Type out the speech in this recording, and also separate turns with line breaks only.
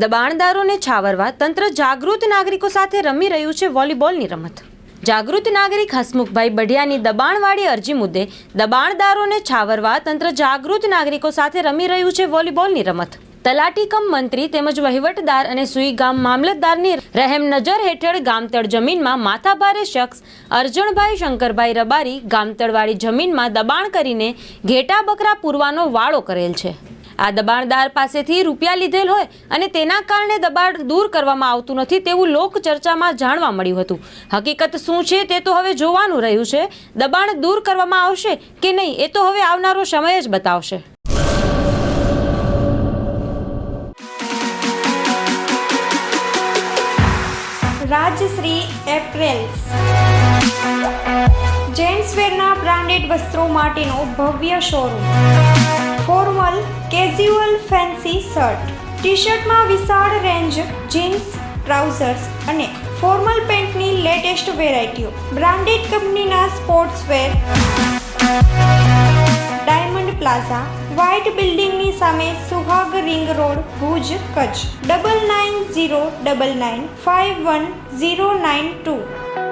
દબાણદારોને છાવરવા તંત્ર જાગૃત નાગરિકો સાથે રમી રહ્યું છે વોલીબોલની રમત. જાગૃત નાગરિક હસમુખભાઈ બઢિયાની દબાણવાળી અરજી મુદ્દે દબાણદારોને છાવરવા તંત્ર જાગૃત નાગરિકો સાથે રમી રહ્યું છે વોલીબોલની રમત. તલાટી કમ મંત્રી તેમજ વહીવટદાર અને સુઈ ગામ મામલતદારની રહેમ નજર હેઠળ ગામતળ જમીનમાં માથાભારે શખ્સ અરજણભાઈ શંકરભાઈ રબારી ગામતળવાળી જમીનમાં દબાણ કરીને ઘેટા બકરા પૂરવાનો વાળો કરેલ છે. આ દબાણદાર પાસેથી રૂપિયા લીધેલ હોય અને તેના કારણે દબાણ દૂર કરવામાં આવતું નથી તેવું લોક ચર્ચામાં જાણવા મળ્યું હતું. હકીકત શું છે તે તો હવે જોવાનું રહ્યું છે. દબાણ દૂર કરવામાં આવશે કે નહીં એ તો હવે આવનારો સમય જ બતાવશે.
રાજશ્રી એપ્રેલ્સ જેન્ટ્સવેરના બ્રાન્ડેડ વસ્ત્રો માટેનો ભવ્ય showroom. Formal, casual, fancy shirt, T શર્ટમાં વિશાળ રેન્જ, જીન્સ, ટ્રાઉઝર્સ અને ફોર્મલ પેન્ટની લેટેસ્ટ વેરાયટીઓ. બ્રાન્ડેડ કંપનીના સ્પોર્ટ્સવેર. ડાયમંડ પ્લાઝા, વ્હાઇટ બિલ્ડિંગની સામે, સુહાગ રિંગ રોડ, ભુજ, કચ્છ. 9909951092.